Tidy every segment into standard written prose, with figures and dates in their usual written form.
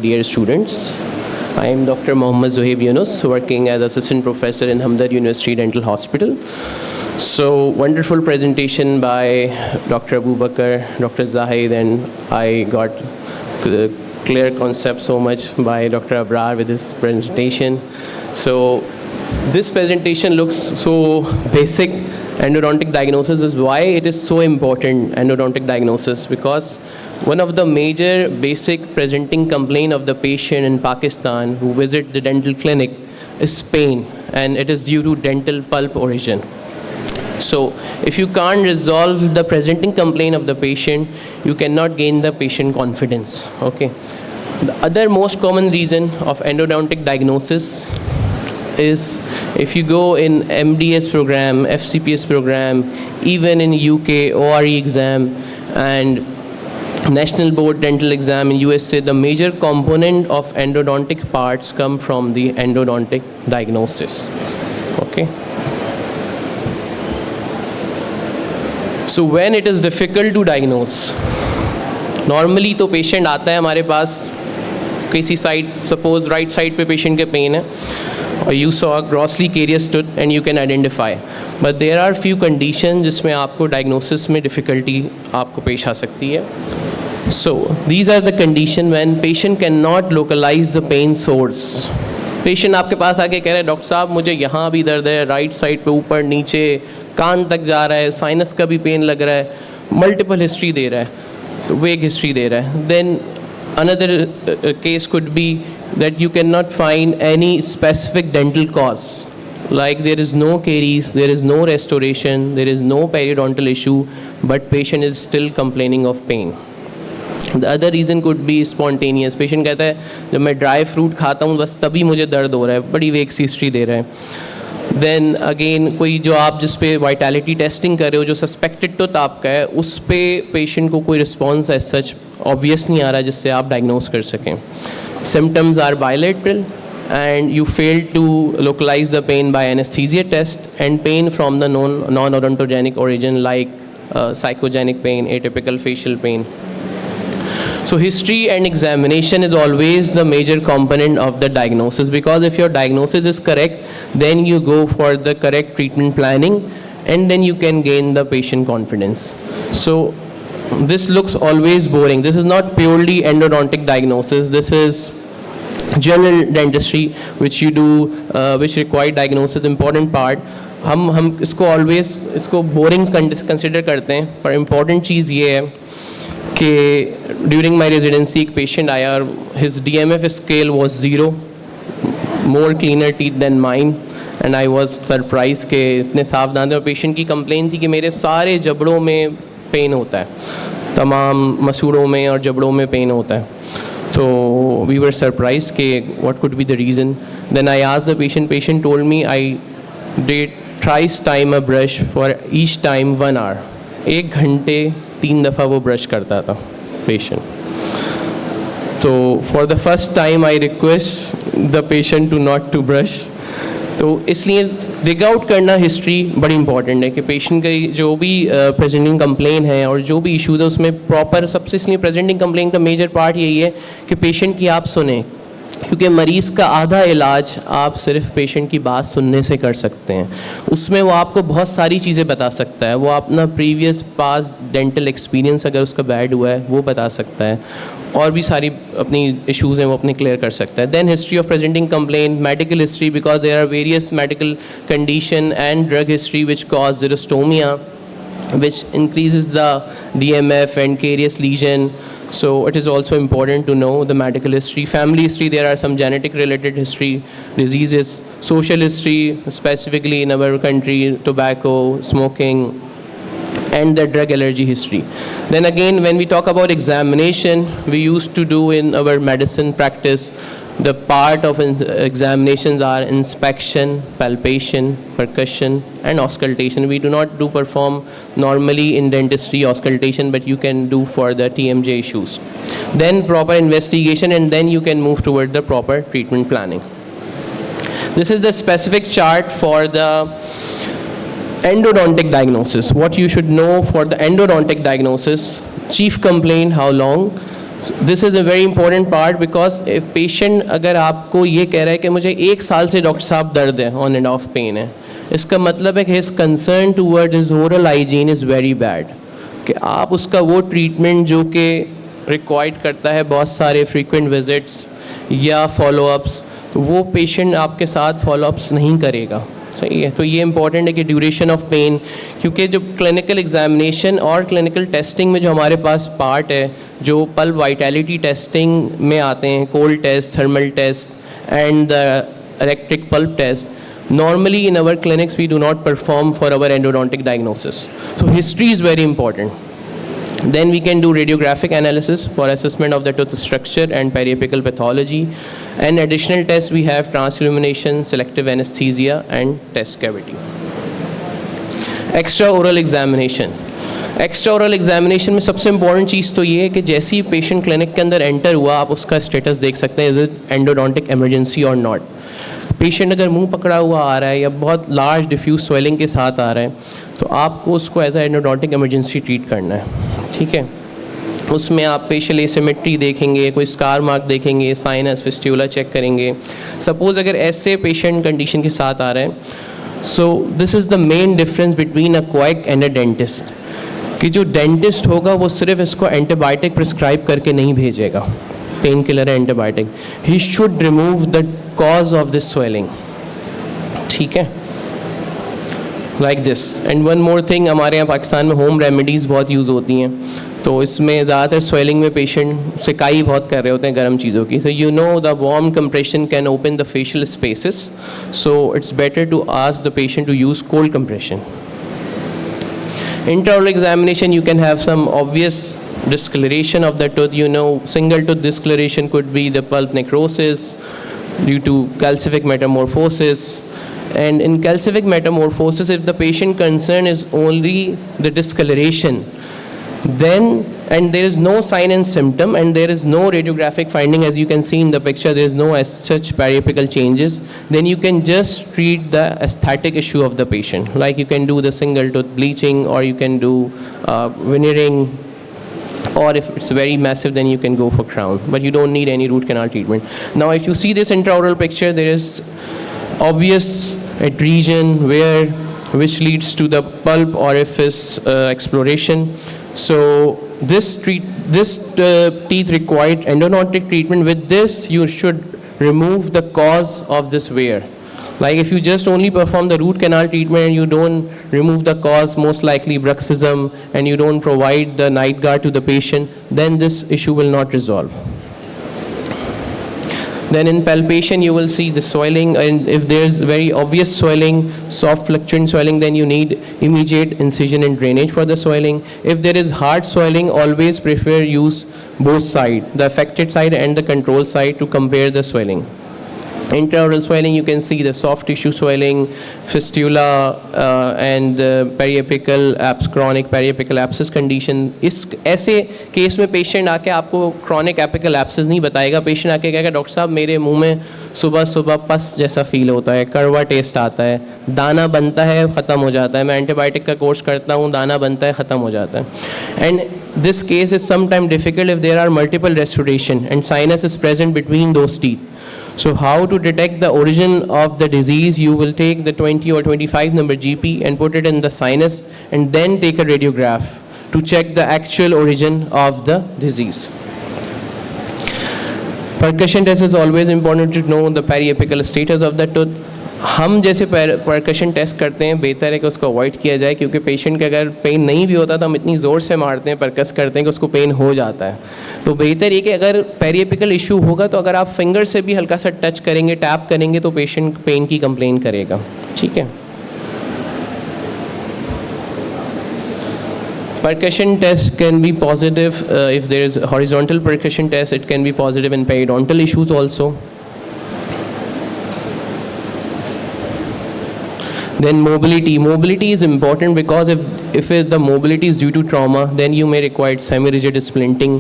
Dear students, I am Dr. Zohaib Younus, working as Assistant Professor in Hamdard University Dental Hospital. So, wonderful presentation by Dr. Abu Bakr, Dr. Zahid, and I got the clear concept so much by Dr. Abrar with his presentation. So, this presentation looks so basic. Endodontic diagnosis is why it is so important, endodontic diagnosis, because one of the major basic presenting complaint of the patient in Pakistan who visit the dental clinic is pain, and it is due to dental pulp origin. So if you can't resolve the presenting complaint of the patient, you cannot gain the patient confidence. Okay. The other most common reason of endodontic diagnosis is if you go in MDS program, FCPS program, even in UK ORE exam and National Board Dental Exam in USA, the major component of endodontic parts come from the endodontic diagnosis. Okay. So when it is difficult to diagnose, normally तो patient आता है हमारे पास किसी side, suppose right side पे patient के pain है, or you saw grossly carious tooth and you can identify. But there are few conditions जिसमें आपको diagnosis में difficulty आपको पेश आ सकती है. So these are the conditions when patient cannot localize the pain source. Patient आपके पास आके कह रहे हैं डॉक्टर साहब मुझे यहाँ भी दर्द है, राइट साइड पे ऊपर नीचे कान तक जा रहा है, साइनस का भी पेन लग रहा है, मल्टीपल हिस्ट्री दे रहा है, वेग हिस्ट्री दे रहा है. Then another case could be that you cannot find any specific dental cause. Like there is no caries, there is no restoration, there is no periodontal issue, but patient is still complaining of pain. The other reason could be spontaneous. Patient कहता है जब मैं dry fruit खाता हूँ बस तभी मुझे दर्द हो रहा है, बड़ी वेग सी हिस्ट्री दे रहा है. देन अगेन कोई जो आप जिस पे वाइटैलिटी टेस्टिंग कर रहे हो, जो सस्पेक्टेड टूथ आपका है, उस पे पेशेंट को कोई रिस्पॉन्स एज सच ऑब्वियस नहीं आ रहा जिससे आप डायग्नोज कर सकें. Symptoms are bilateral and you fail to localize the pain by anesthesia test, and pain from the non-odontogenic origin like psychogenic pain, atypical facial pain. So history and examination is always the major component of the diagnosis, because if your diagnosis is correct, then you go for the correct treatment planning and then you can gain the patient confidence. So this looks always boring. This is not purely endodontic diagnosis. This is general dentistry which you do, which require diagnosis, important part. हम इसको always इसको boring consider करते हैं, पर important चीज़ ये है कि during my residency एक patient आया और his DMF scale was 0, more cleaner teeth than mine, and I was surprised कि इतने साफ दांत हैं. और patient की complaint थी कि मेरे सारे जबड़ों में पेन होता है, तमाम मसूड़ों में और जबड़ों में पेन होता है. तो we were surprised कि what could be the reason. Then I asked the patient. Patient told me I did thrice time a brush for each time 1 hour. 1 घंटे 3 दफ़ा वो ब्रश करता था patient. तो for the first time I request the patient to not to brush. तो इसलिए dig out करना history बड़ी इंपॉर्टेंट है कि पेशेंट की जो भी प्रेजेंटिंग कंप्लेन है और जो भी इश्यूज़ है उसमें प्रॉपर, सबसे इसलिए प्रेजेंटिंग कंप्लेन का मेजर पार्ट यही है कि पेशेंट की आप सुने, क्योंकि मरीज़ का आधा इलाज आप सिर्फ पेशेंट की बात सुनने से कर सकते हैं. उसमें वो आपको बहुत सारी चीज़ें बता सकता है, वो अपना प्रीवियस पास डेंटल एक्सपीरियंस अगर उसका बैड हुआ है वो बता सकता है, और भी सारी अपनी इश्यूज़ हैं वो अपने क्लियर कर सकता है. Then history of presenting complain, medical history, because there are various medical condition and drug history which cause xerostomia, which increases the DMF and carious lesion. So it is also important to know the medical history. Family history, there are some genetic related history, diseases. Social history, specifically in our country, tobacco, smoking, and the drug allergy history. Then again, when we talk about examination, we used to do in our medicine practice, the part of examinations are inspection, palpation, percussion, and auscultation. We do not perform normally in dentistry auscultation, but you can do for the TMJ issues. Then proper investigation, and then you can move toward the proper treatment planning. This is the specific chart for the endodontic diagnosis. What you should know for the endodontic diagnosis: chief complaint, how long, this is a very important part because if patient अगर आपको ये कह रहा है कि मुझे 1 साल से डॉक्टर साहब दर्द है, ऑन एंड ऑफ पेन है, इसका मतलब है कि his concern toward his oral hygiene is very bad, कि आप उसका वो ट्रीटमेंट जो कि रिक्वायर्ड करता है बहुत सारे फ्रीक्वेंट विजिट्स या फॉलोअप्स, वो पेशेंट आपके साथ फॉलोअप्स नहीं करेगा। सही है, तो ये इंपॉर्टेंट है कि ड्यूरेशन ऑफ पेन, क्योंकि जो क्लिनिकल एग्जामिनेशन और क्लिनिकल टेस्टिंग में जो हमारे पास पार्ट है, जो पल्प वाइटैलिटी टेस्टिंग में आते हैं, cold test, thermal test and the electric pulp test, normally in our clinics we do not perform for our endodontic diagnosis. So history is very important. Then we can do radiographic analysis for assessment of the tooth structure and periapical pathology. And additional tests we have transillumination, selective anesthesia and test cavity. Extraoral examination. Extra examination में सबसे important चीज़ तो ये है कि जैसे ही patient clinic के अंदर enter हुआ, आप उसका स्टेटस देख सकते हैं, इज इट एंडोडोंटिक इमरजेंसी और नॉट। पेशेंट अगर मुंह पकड़ा हुआ आ रहा है या बहुत लार्ज डिफ्यूज स्वेलिंग के साथ आ रहा है, तो आपको उसको as a endodontic emergency treat करना है। ठीक है, उसमें आप फेशियल एसिमेट्री देखेंगे, कोई स्कार मार्क देखेंगे, साइनस फिस्ट्यूला चेक करेंगे। सपोज़ अगर ऐसे पेशेंट कंडीशन के साथ आ रहे हैं, so this is the main difference between a quack and a dentist, कि जो डेंटिस्ट होगा वो सिर्फ इसको एंटीबायोटिक प्रिस्क्राइब करके नहीं भेजेगा, पेन किलर है antibiotic, he should remove the cause of this swelling. ठीक है, like this. And one more thing, हमारे यहाँ पाकिस्तान में होम रेमेडीज़ बहुत यूज़ होती हैं, तो इसमें ज़्यादातर स्वेलिंग में पेशेंट सिकाई बहुत कर रहे होते हैं गर्म चीज़ों की। So you know the warm compression can open the facial spaces, so it's better to ask the patient to use cold compression. Intraoral examination, you can have some obvious discoloration of the tooth. You know, single tooth discoloration could be the pulp necrosis due to calcific metamorphosis. And in calcific metamorphosis, if the patient concern is only the discoloration, then, and there is no sign and symptom and there is no radiographic finding, as you can see in the picture, there is no as such periapical changes, then you can just treat the aesthetic issue of the patient. Like you can do the single tooth bleaching, or you can do veneering, or if it's very massive then you can go for crown, but you don't need any root canal treatment. Now if you see this intraoral picture, there is obvious adhesion which leads to the pulp orifice exploration. So this teeth required endodontic treatment. With this you should remove the cause of this wear. Like if you just only perform the root canal treatment and you don't remove the cause, most likely bruxism, and you don't provide the night guard to the patient, then this issue will not resolve. Then in palpation you will see the swelling, and if there is very obvious swelling, soft fluctuant swelling, then you need immediate incision and drainage for the swelling. If there is hard swelling, always prefer use both sides, the affected side and the control side, to compare the swelling. Intraoral swelling, you can see the soft tissue swelling, fistula and periapical chronic periapical abscess condition. इस ऐसे case में patient आके आपको chronic apical abscess नहीं बताएगा, patient आके कहेगा doctor साहब मेरे मुंह में सुबह सुबह पस जैसा फील होता है, कड़वा टेस्ट आता है, दाना बनता है ख़त्म हो जाता है, मैं एंटीबायोटिक का कोर्स करता हूँ, दाना बनता है ख़त्म हो जाता है। And this case is sometime difficult if there are multiple restoration and sinus is present between those teeth. So how to detect the origin of the disease? You will take the 20 or 25 number GP and put it in the sinus, and then take a radiograph to check the actual origin of the disease. Percussion test is always important to know the periapical status of the tooth. हम जैसे percussion test करते हैं, बेहतर है कि उसको avoid किया जाए, क्योंकि पेशेंट का अगर पेन नहीं भी होता तो हम इतनी ज़ोर से मारते हैं, परकस करते हैं कि उसको पेन हो जाता है। तो बेहतर ये कि अगर पेरिएपिकल इशू होगा तो अगर आप फिंगर से भी हल्का सा टच करेंगे, टैप करेंगे, तो पेशेंट पेन की कंप्लेन करेगा। ठीक है, percussion test can be positive if there is horizontal percussion test. It can be positive in periodontal issues also. Then mobility is important, because if the mobility is due to trauma, then you may require semi-rigid splinting,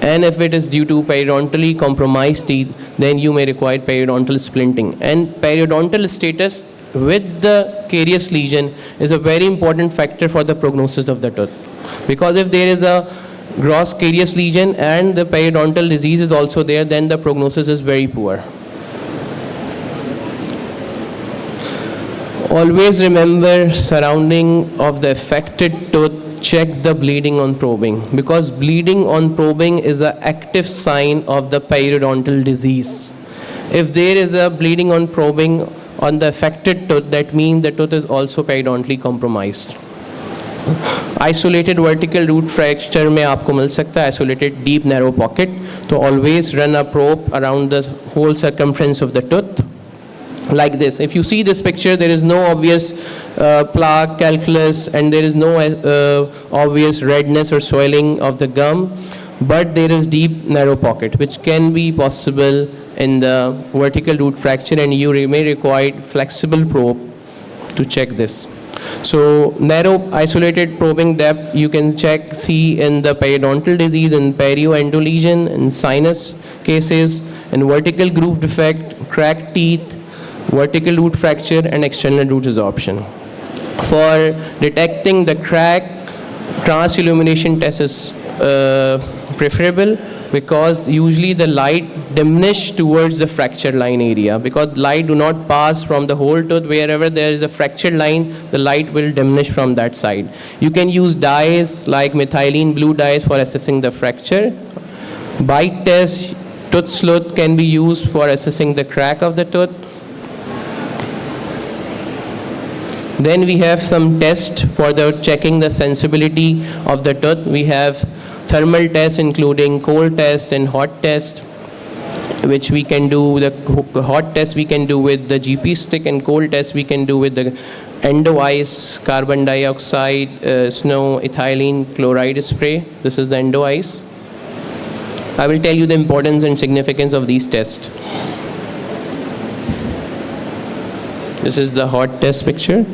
and if it is due to periodontally compromised teeth, then you may require periodontal splinting. And periodontal status with the carious lesion is a very important factor for the prognosis of the tooth, because if there is a gross carious lesion and the periodontal disease is also there, then the prognosis is very poor. Always remember surrounding of the affected tooth, check the bleeding on probing, because bleeding on probing is an active sign of the periodontal disease. If there is a bleeding on probing on the affected tooth, that means the tooth is also periodontally compromised. Isolated vertical root fracture में आपको मिल सकता है isolated deep narrow pocket, तो always run a probe around the whole circumference of the tooth like this. If you see this picture, there is no obvious plaque, calculus, and there is no obvious redness or swelling of the gum, but there is deep narrow pocket which can be possible in the vertical root fracture, and you may require flexible probe to check this. So narrow isolated probing depth you can see in the periodontal disease, in perioendo lesion, in sinus cases, and vertical groove defect, cracked teeth, vertical root fracture, and external root resorption. For detecting the crack, transillumination test is preferable, because usually the light diminish towards the fracture line area, because light do not pass from the whole tooth. Wherever there is a fracture line, the light will diminish from that side. You can use dyes like methylene blue dyes for assessing the fracture. Bite test, tooth sleuth can be used for assessing the crack of the tooth. Then we have some tests for checking the sensibility of the tooth. We have thermal tests including cold test and hot test, which we can do. The hot test we can do with the GP stick, and cold test we can do with the endo ice, carbon dioxide, snow, ethylene chloride spray. This is the endo ice. I will tell you the importance and significance of these tests. This is the hot test picture.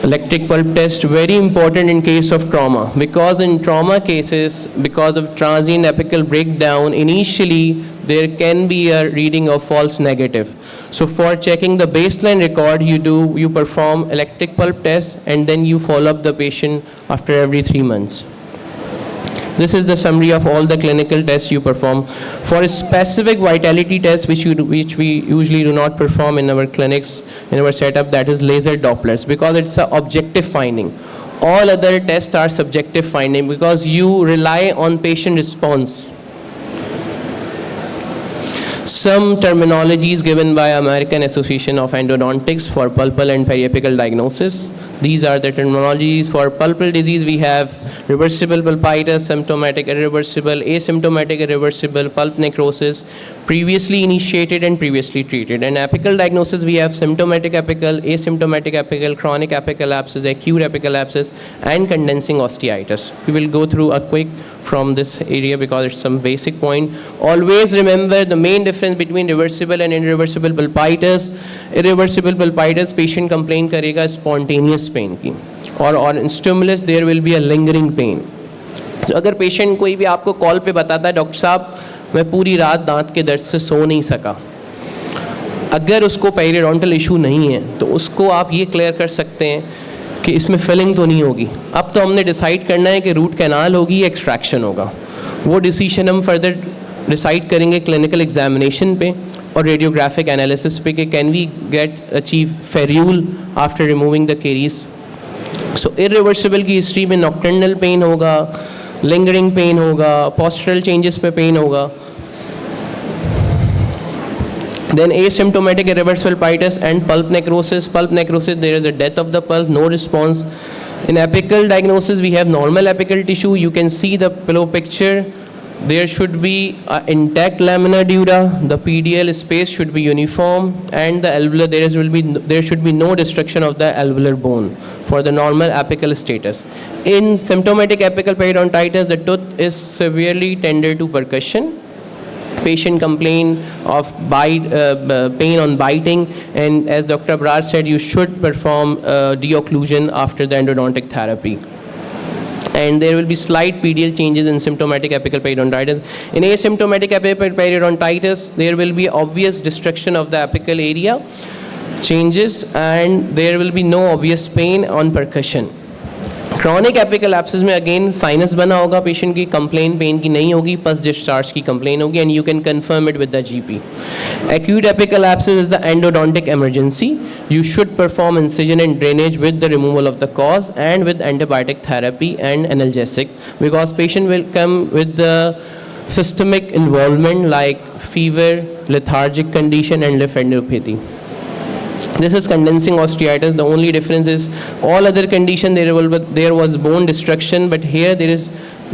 Electric pulp test, very important in case of trauma, because in trauma cases, because of transient apical breakdown, initially there can be a reading of false negative. So for checking the baseline record, you perform electric pulp test, and then you follow up the patient after every 3 months. This is the summary of all the clinical tests you perform. For a specific vitality test, which we usually do not perform in our clinics, in our setup, that is laser Dopplers, because it's an objective finding. All other tests are subjective finding, because you rely on patient response. Some terminologies given by American Association of Endodontics for pulpal and periapical diagnosis. These are the terminologies. For pulpal disease, we have reversible pulpitis, symptomatic irreversible, asymptomatic irreversible, pulp necrosis, previously initiated and previously treated. And apical diagnosis, we have symptomatic apical, asymptomatic apical, chronic apical abscess, acute apical abscess, and condensing osteitis. We will go through a quick from this area because it's some basic point. Always remember the main difference between reversible and irreversible pulpitis. Irreversible pulpitis, patient complain karega spontaneous pain की, और on stimulus there will be a lingering pain. तो अगर patient कोई भी आपको call पे बताता है डॉक्टर साहब मैं पूरी रात दांत के दर्द से सो नहीं सका, अगर उसको पेरियोडोंटल इशू नहीं है तो उसको आप ये क्लियर कर सकते हैं कि इसमें फिलिंग तो नहीं होगी. अब तो हमने डिसाइड करना है कि रूट कैनाल होगी या एक्सट्रैक्शन होगा. वो डिसीजन हम फर्दर डिसाइड करेंगे क्लिनिकल एग्जामिनेशन पे और रेडियोग्राफिक एनालिसिस पे कि can we get achieve ferrule after removing the caries. So irreversible की हिस्ट्री में नॉक्टर्नल पेन होगा, लिंगरिंग पेन होगा, पोस्टरल चेंजेस पे पेन होगा. Then asymptomatic irreversible pulpitis and pulp necrosis. Pulp necrosis, there is a death of the pulp, no response. In apical diagnosis, we have normal apical tissue. You can see the below picture. There should be intact lamina dura. The PDL space should be uniform, and the alveolar there should be no destruction of the alveolar bone for the normal apical status. In symptomatic apical periodontitis, the tooth is severely tender to percussion. Patient complain of pain on biting, and as Dr. Abrar said, you should perform deocclusion after the endodontic therapy. And there will be slight PDL changes in symptomatic apical periodontitis. In asymptomatic apical periodontitis, there will be obvious destruction of the apical area changes, and there will be no obvious pain on percussion. Chronic apical abscess में again sinus बना होगा patient की, complain pen की नहीं होगी, post discharge की complain होगी, and you can confirm it with the GP. Acute apical abscess is the endodontic emergency. You should perform incision and drainage with the removal of the cause and with antibiotic therapy and analgesic, because patient will come with the systemic involvement like fever, lethargic condition and left endopathy. This is condensing osteitis. The only difference is all other condition there was bone destruction, but here there is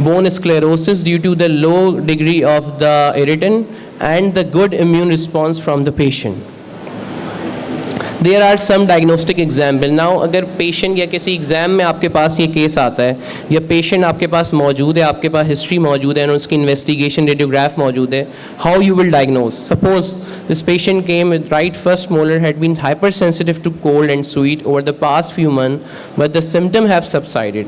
bone sclerosis due to the low degree of the irritant and the good immune response from the patient. There are some diagnostic example. Now अगर patient या किसी exam में आपके पास ये case आता है, या patient आपके पास मौजूद है, आपके पास हिस्ट्री मौजूद है और उसकी इन्वेस्टिगेशन रेडियोग्राफ मौजूद है, how you will diagnose? Suppose this patient came with right first molar had been hypersensitive to cold and sweet over the past few months, but the symptom have subsided.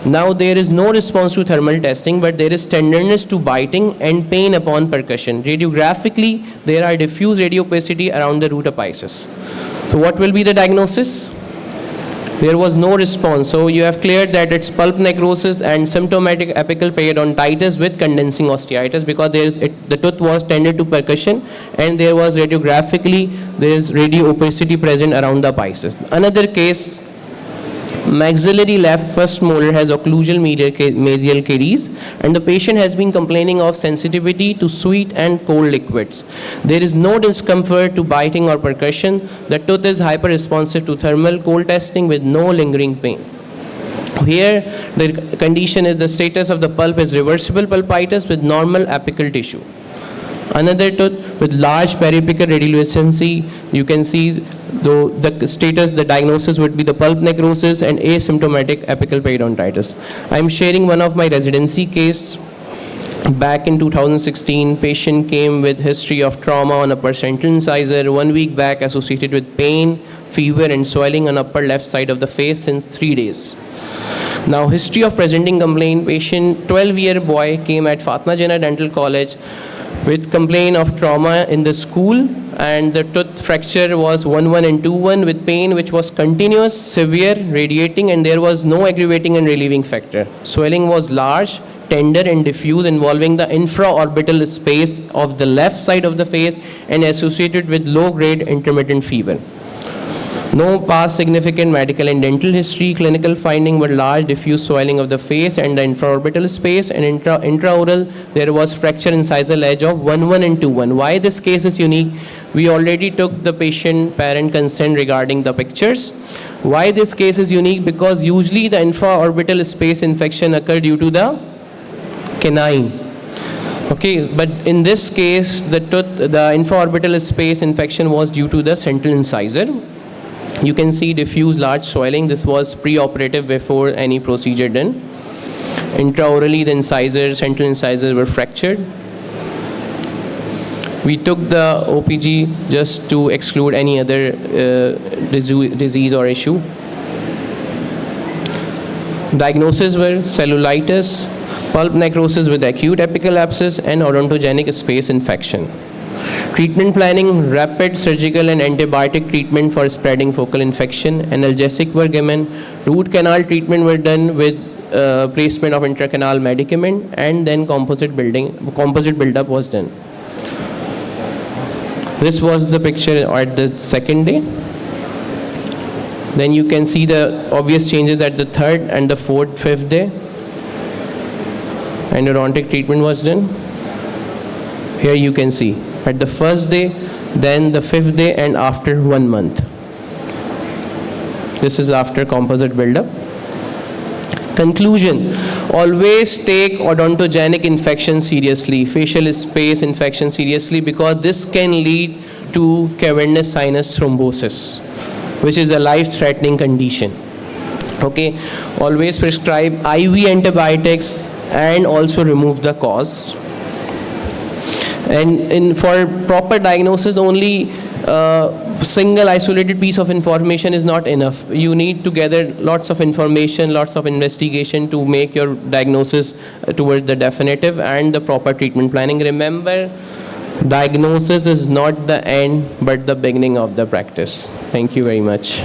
Now there is no response to thermal testing, but there is tenderness to biting and pain upon percussion. Radiographically, there are diffuse radiopacity around the root apices. So what will be the diagnosis? There was no response. So you have cleared that it's pulp necrosis and symptomatic apical periodontitis with condensing osteitis, because the tooth was tended to percussion and there was radiographically there is radiopacity present around the apices. Another case, maxillary left first molar has occlusal medial caries and the patient has been complaining of sensitivity to sweet and cold liquids. There is no discomfort to biting or percussion. The tooth is hyper-responsive to thermal cold testing with no lingering pain. Here the condition is the status of the pulp is reversible pulpitis with normal apical tissue. Another tooth with large periapical radiolucency, you can see though the status, the diagnosis would be the pulp necrosis and asymptomatic apical periodontitis. I am sharing one of my residency case. Back in 2016, patient came with history of trauma on upper central incisor, 1 week back associated with pain, fever and swelling on upper left side of the face since 3 days. Now history of presenting complaint, patient 12-year boy came at Fatma Jinnah Dental College with complaint of trauma in the school, and the tooth fracture was 1-1 and 2-1 with pain which was continuous, severe, radiating, and there was no aggravating and relieving factor. Swelling was large, tender and diffuse, involving the infraorbital space of the left side of the face and associated with low-grade intermittent fever. No past significant medical and dental history. Clinical finding were large diffuse swelling of the face and the infraorbital space, and intraoral there was fracture incisal edge of 1-1 and 2-1. Why this case is unique? We already took the patient parent consent regarding the pictures. Why this case is unique? Because usually the infraorbital space infection occur due to the canine. Okay, but in this case the infraorbital space infection was due to the central incisor. You can see diffuse large swelling. This was pre-operative before any procedure done. Intraorally the incisors, central incisors were fractured. We took the OPG just to exclude any other disease or issue. Diagnoses were cellulitis, pulp necrosis with acute apical abscess and odontogenic space infection. Treatment planning, rapid surgical and antibiotic treatment for spreading focal infection, analgesic were given, root canal treatment were done with placement of intracanal medicament, and then composite buildup was done. This was the picture at the second day. Then you can see the obvious changes at the third and the fourth, fifth day. Endodontic treatment was done. Here you can see at the first day, then the fifth day, and after 1 month. This is after composite buildup. Conclusion: always take odontogenic infection seriously, facial space infection seriously, because this can lead to cavernous sinus thrombosis, which is a life-threatening condition. Okay, always prescribe IV antibiotics and also remove the cause. And for proper diagnosis, only single isolated piece of information is not enough. You need to gather lots of information, lots of investigation to make your diagnosis towards the definitive and the proper treatment planning. Remember, diagnosis is not the end but the beginning of the practice. Thank you very much.